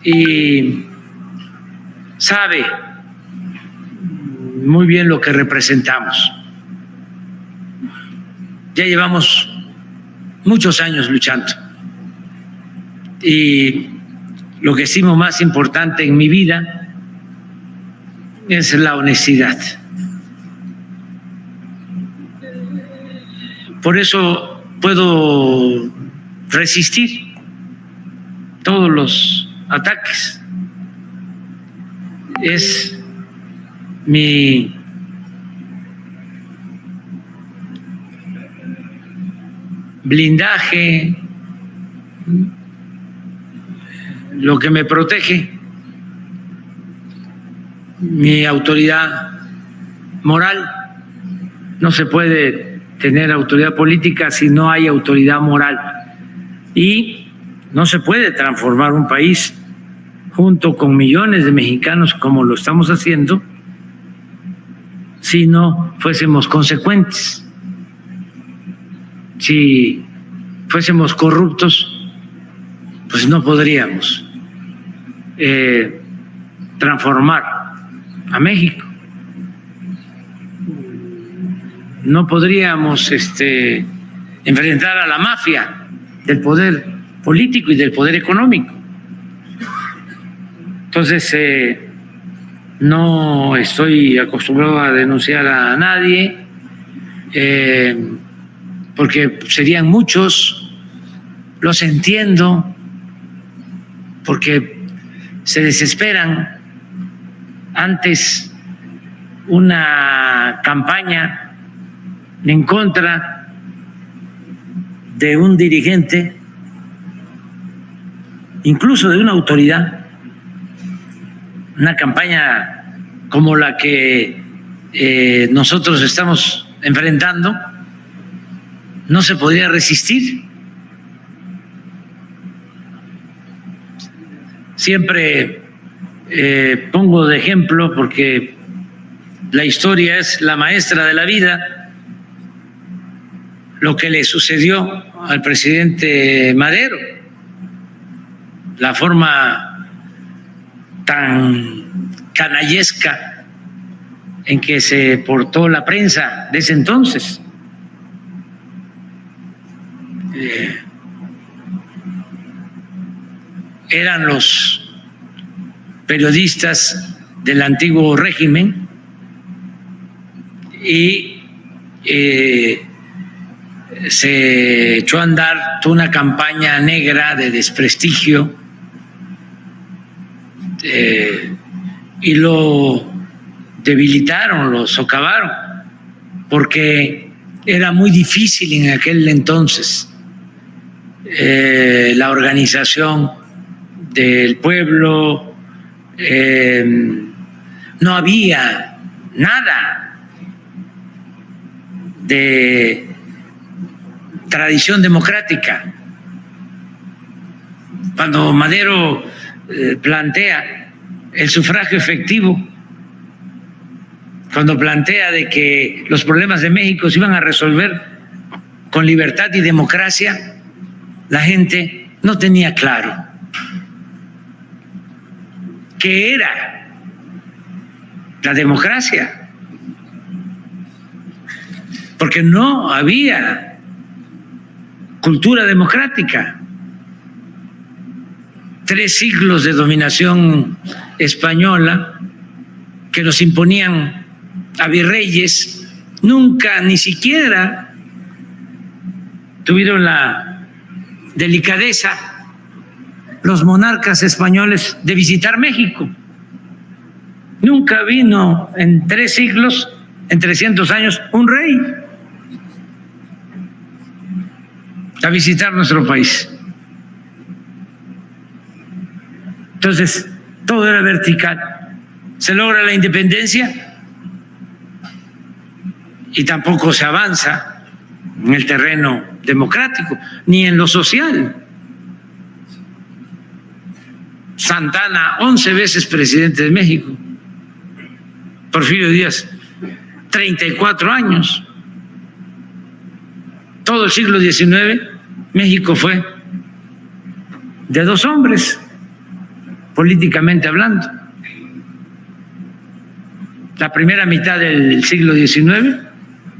y sabe muy bien lo que representamos. Ya llevamos muchos años luchando y lo que estimo más importante en mi vida es la honestidad. Por eso puedo resistir todos los ataques. Es mi blindaje, lo que me protege, mi autoridad moral. No se puede tener autoridad política si no hay autoridad moral. Y no se puede transformar un país junto con millones de mexicanos como lo estamos haciendo si no fuésemos consecuentes. Si fuésemos corruptos, pues no podríamos transformar a México. No podríamos enfrentar a la mafia del poder político y del poder económico. Entonces, no estoy acostumbrado a denunciar a nadie, porque serían muchos, los entiendo, porque se desesperan. Antes, una campaña en contra de un dirigente, incluso de una autoridad, una campaña como la que nosotros estamos enfrentando, no se podría resistir. Siempre pongo de ejemplo, porque la historia es la maestra de la vida, lo que le sucedió al presidente Madero, la forma tan canallesca en que se portó la prensa de ese entonces. Eran los periodistas del antiguo régimen y se echó a andar toda una campaña negra de desprestigio y lo debilitaron, lo socavaron, porque era muy difícil en aquel entonces la organización del pueblo, no había nada de tradición democrática. Cuando Madero plantea el sufragio efectivo, cuando plantea de que los problemas de México se iban a resolver con libertad y democracia, la gente no tenía claro qué era la democracia, porque no había cultura democrática. 3 siglos de dominación española que nos imponían a virreyes, nunca ni siquiera tuvieron la delicadeza los monarcas españoles de visitar México. Nunca vino en 3 siglos, en 300 años, un rey a visitar nuestro país. Entonces, todo era vertical. Se logra la independencia y tampoco se avanza en el terreno democrático, ni en lo social. Santana, 11 veces presidente de México. Porfirio Díaz, 34 años. Todo el siglo XIX, México fue de 2 hombres, políticamente hablando. La primera mitad del siglo XIX,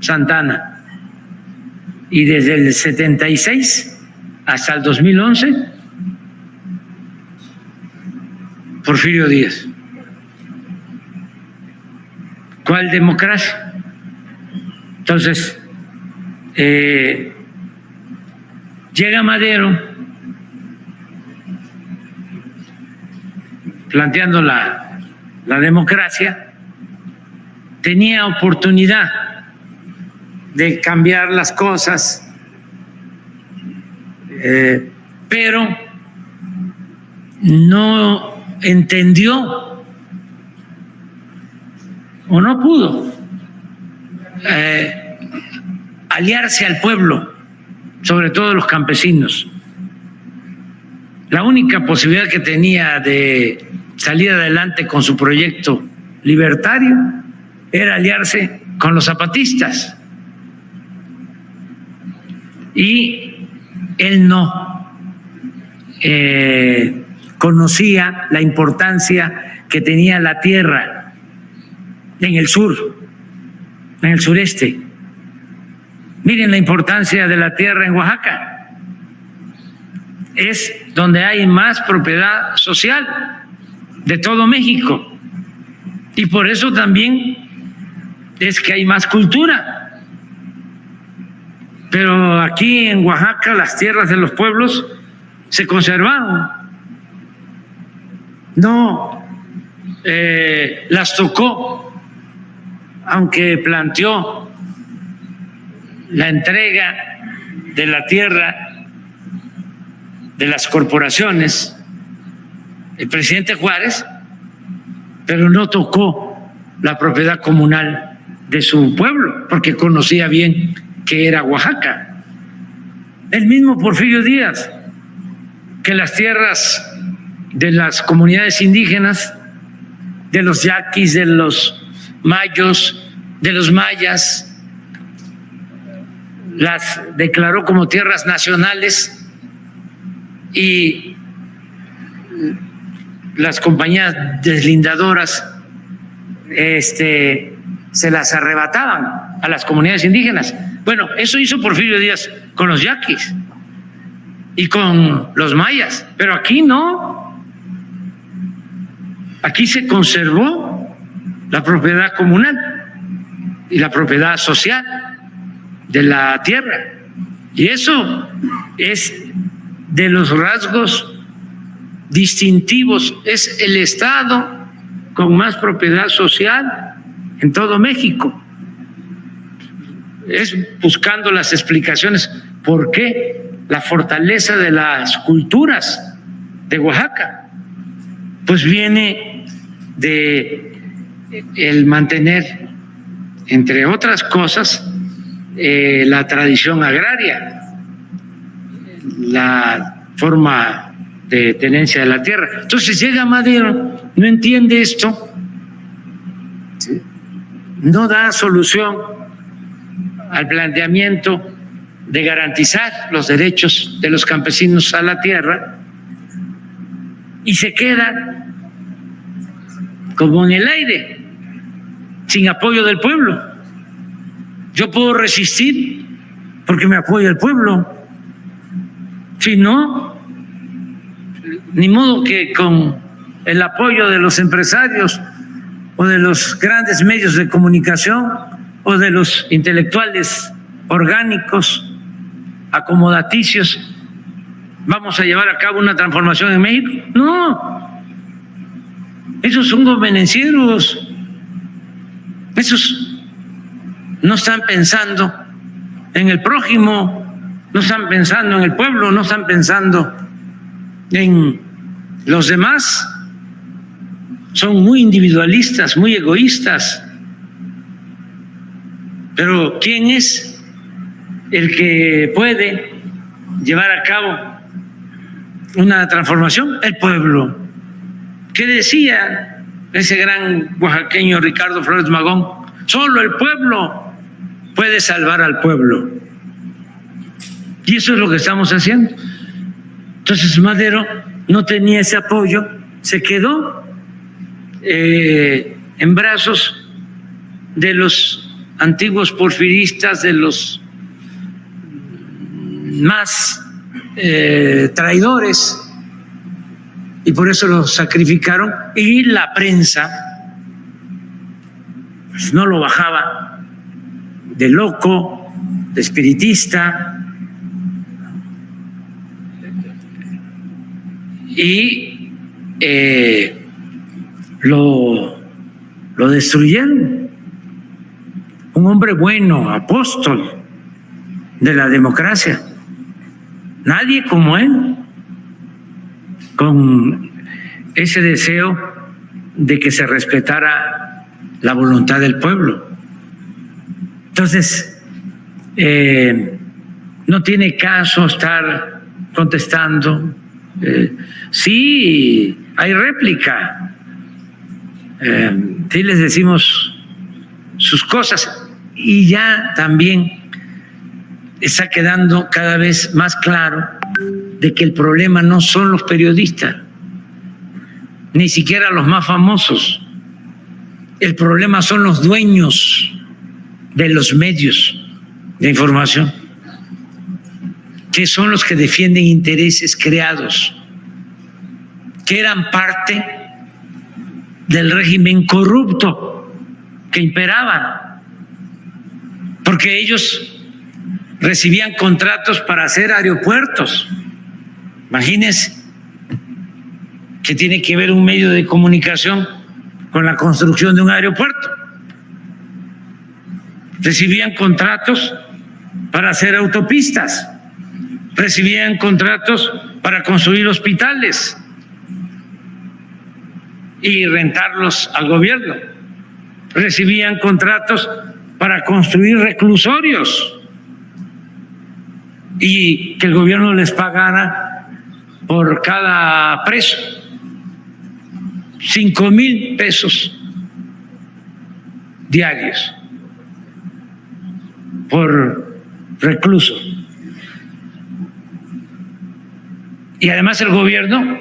Santa Anna. Y desde el 76 hasta el 2011, Porfirio Díaz. ¿Cuál democracia? Entonces, llega Madero planteando la democracia, tenía oportunidad de cambiar las cosas, pero no entendió o no pudo aliarse al pueblo, sobre todo los campesinos. La única posibilidad que tenía de salir adelante con su proyecto libertario era aliarse con los zapatistas. Y él no conocía la importancia que tenía la tierra en el sur, en el sureste. Miren la importancia de la tierra en Oaxaca. Es donde hay más propiedad social de todo México. Y por eso también es que hay más cultura. Pero aquí en Oaxaca las tierras de los pueblos se conservaron. No las tocó, aunque planteó la entrega de la tierra de las corporaciones el presidente Juárez, pero no tocó la propiedad comunal de su pueblo, porque conocía bien que era Oaxaca. El mismo Porfirio Díaz, que las tierras de las comunidades indígenas, de los yaquis, de los mayos, de los mayas, las declaró como tierras nacionales y las compañías deslindadoras se las arrebataban a las comunidades indígenas. Bueno, eso hizo Porfirio Díaz con los yaquis y con los mayas, pero aquí no. Aquí se conservó la propiedad comunal y la propiedad social de la tierra. Y eso es de los rasgos distintivos, es el estado con más propiedad social en todo México. Es buscando las explicaciones por qué la fortaleza de las culturas de Oaxaca, pues viene de el mantener, entre otras cosas, la tradición agraria, la forma de tenencia de la tierra. Entonces llega Madero, no entiende esto, no da solución al planteamiento de garantizar los derechos de los campesinos a la tierra y se queda como en el aire, sin apoyo del pueblo. Yo puedo resistir porque me apoya el pueblo. Si no, ni modo que con el apoyo de los empresarios o de los grandes medios de comunicación o de los intelectuales orgánicos, acomodaticios, vamos a llevar a cabo una transformación en México. No, esos son convenencieros, esos no están pensando en el prójimo, no están pensando en el pueblo, no están pensando en los demás, son muy individualistas, muy egoístas. Pero ¿quién es el que puede llevar a cabo una transformación? El pueblo. ¿Qué decía ese gran oaxaqueño Ricardo Flores Magón? Solo el pueblo puede salvar al pueblo. Y eso es lo que estamos haciendo. Entonces Madero no tenía ese apoyo se quedó en brazos de los antiguos porfiristas, de los más traidores, y por eso los sacrificaron, y la prensa pues, no lo bajaba de loco, de espiritista, y lo destruyeron. Un hombre bueno, apóstol de la democracia, nadie como él, con ese deseo de que se respetara la voluntad del pueblo. Entonces, no tiene caso estar contestando. Sí, hay réplica, sí les decimos sus cosas, y ya también está quedando cada vez más claro de que el problema no son los periodistas, ni siquiera los más famosos. El problema son los dueños de los medios de información, que son los que defienden intereses creados, que eran parte del régimen corrupto que imperaba, porque ellos recibían contratos para hacer aeropuertos. Imagínense que tiene que ver un medio de comunicación con la construcción de un aeropuerto. Recibían contratos para hacer autopistas, recibían contratos para construir hospitales y rentarlos al gobierno, recibían contratos para construir reclusorios y que el gobierno les pagara por cada preso 5,000 pesos diarios por recluso. Y además el gobierno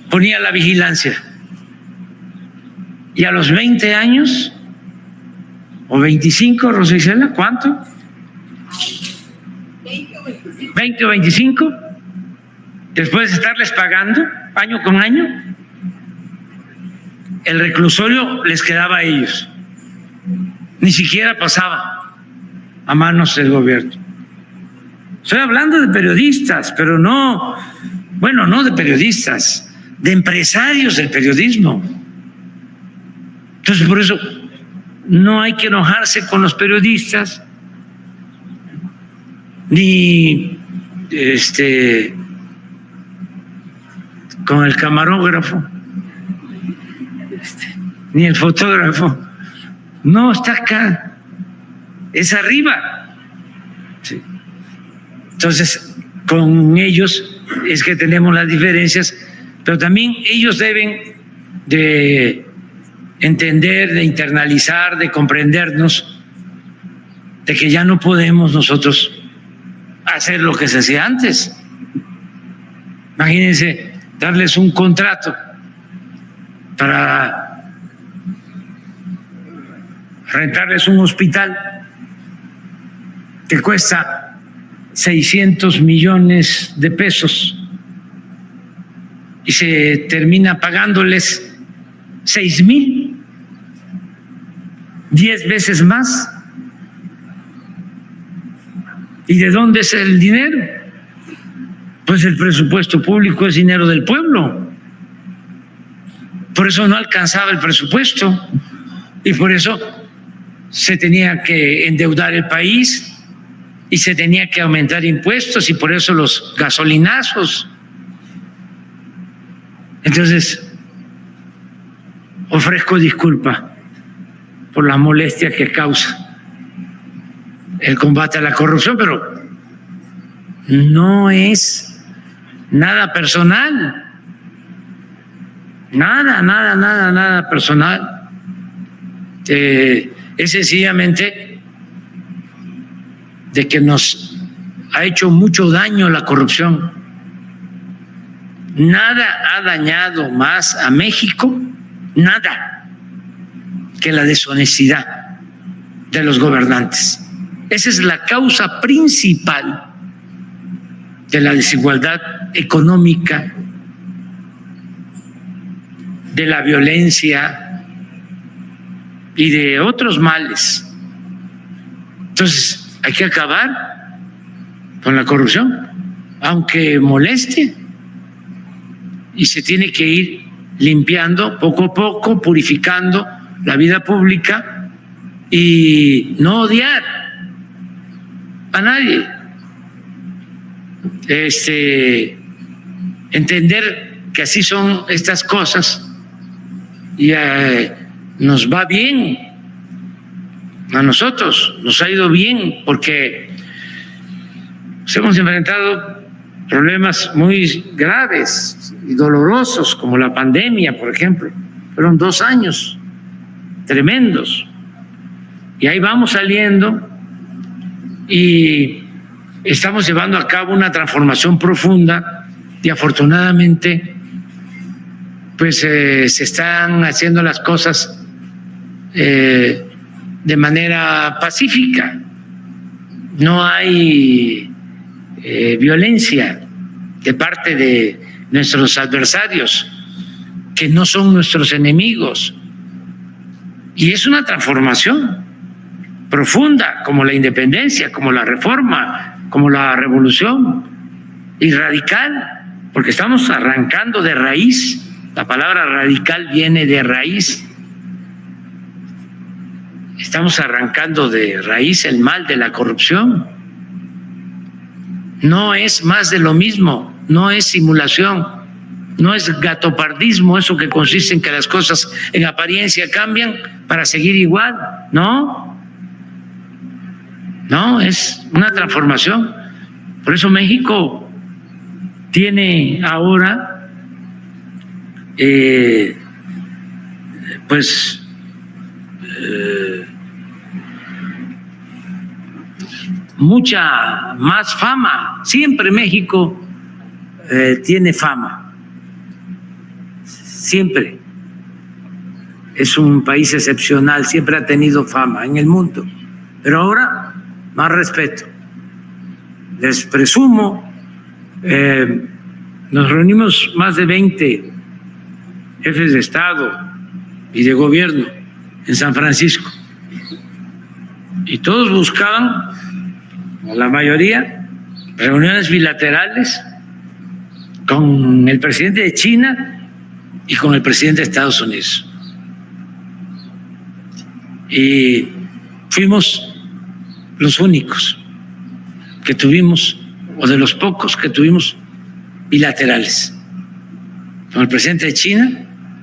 ponía la vigilancia. Y a los 20 años, o 25, Rosa Isela, ¿cuánto? 20 o 25, después de estarles pagando año con año, el reclusorio les quedaba a ellos. Ni siquiera pasaba a manos del gobierno. Estoy hablando de periodistas, pero no, bueno, no de periodistas, de empresarios del periodismo. Entonces, por eso no hay que enojarse con los periodistas, ni con el camarógrafo, ni el fotógrafo. No está acá, es arriba. Sí. Entonces, con ellos es que tenemos las diferencias, pero también ellos deben de entender, de internalizar, de comprendernos, de que ya no podemos nosotros hacer lo que se hacía antes. Imagínense darles un contrato para rentarles un hospital que cuesta 600 millones de pesos y se termina pagándoles 6,000, 10 veces más. ¿Y de dónde es el dinero? Pues el presupuesto público es dinero del pueblo. Por eso no alcanzaba el presupuesto y por eso se tenía que endeudar el país y se tenía que aumentar impuestos y por eso los gasolinazos. Entonces, ofrezco disculpa por la molestia que causa el combate a la corrupción, pero no es nada personal, nada personal. Es sencillamente de que nos ha hecho mucho daño la corrupción Nada ha dañado más a México, nada, que la deshonestidad de los gobernantes. Esa es la causa principal de la desigualdad económica, de la violencia y de otros males. Entonces, hay que acabar con la corrupción, aunque moleste, y se tiene que ir limpiando poco a poco, purificando la vida pública y no odiar a nadie. Entender que así son estas cosas y nos va bien a nosotros, nos ha ido bien porque nos hemos enfrentado problemas muy graves y dolorosos como la pandemia, por ejemplo. Fueron 2 años tremendos y ahí vamos saliendo y estamos llevando a cabo una transformación profunda y afortunadamente pues se están haciendo las cosas de manera pacífica. No hay violencia de parte de nuestros adversarios, que no son nuestros enemigos. Y es una transformación profunda, como la independencia, como la reforma, como la revolución, y radical, porque estamos arrancando de raíz. La palabra radical viene de raíz. Estamos arrancando de raíz el mal de la corrupción. No es más de lo mismo, no es simulación, no es gatopardismo, eso que consiste en que las cosas en apariencia cambian para seguir igual. No, es una transformación. Por eso México tiene ahora mucha más fama. Siempre México tiene fama, siempre. Es un país excepcional, siempre ha tenido fama en el mundo, pero ahora más respeto. Les presumo, nos reunimos más de 20 jefes de Estado y de gobierno en San Francisco y todos buscaban, la mayoría, reuniones bilaterales con el presidente de China y con el presidente de Estados Unidos. Y fuimos los únicos que tuvimos, o de los pocos que tuvimos bilaterales, con el presidente de China,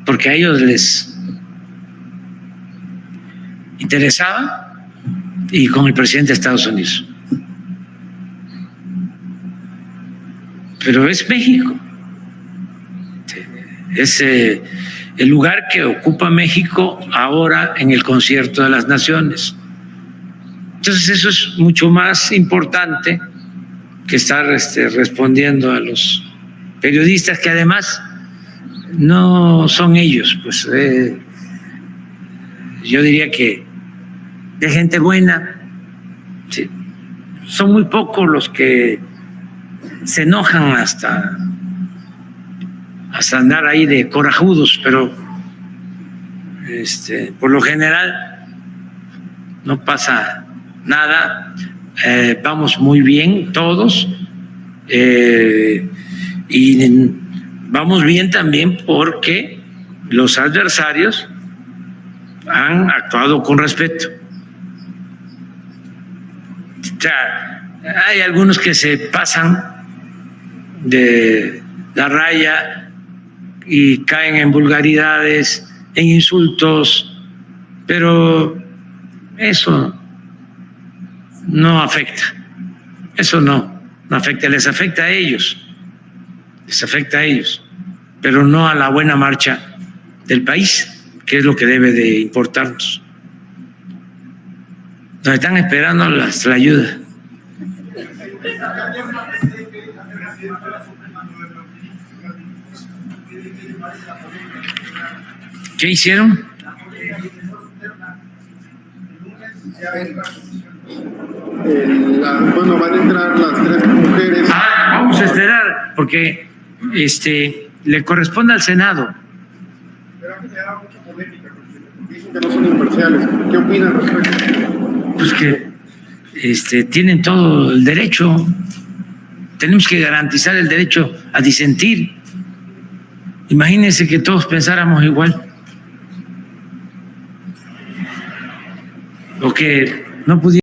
porque a ellos les interesaba, y con el presidente de Estados Unidos. Pero es México, es el lugar que ocupa México ahora en el concierto de las naciones. Entonces eso es mucho más importante que estar respondiendo a los periodistas, que además no son ellos, pues yo diría que de gente buena, sí. Son muy pocos los que se enojan hasta andar ahí de corajudos, pero por lo general no pasa nada. Vamos muy bien todos, y vamos bien también porque los adversarios han actuado con respeto. O sea, hay algunos que se pasan de la raya y caen en vulgaridades, en insultos, pero eso no afecta. Eso no afecta, les afecta a ellos, pero no a la buena marcha del país, que es lo que debe de importarnos. Nos están esperando la ayuda. ¿Qué hicieron? Bueno, van a entrar las 3 mujeres. Vamos a esperar, porque le corresponde al Senado. Pero ha generado mucha polémica, porque dicen que no son imparciales. ¿Qué opinan al respecto? Pues que tienen todo el derecho. Tenemos que garantizar el derecho a disentir. Imagínense que todos pensáramos igual. O que no pudiéramos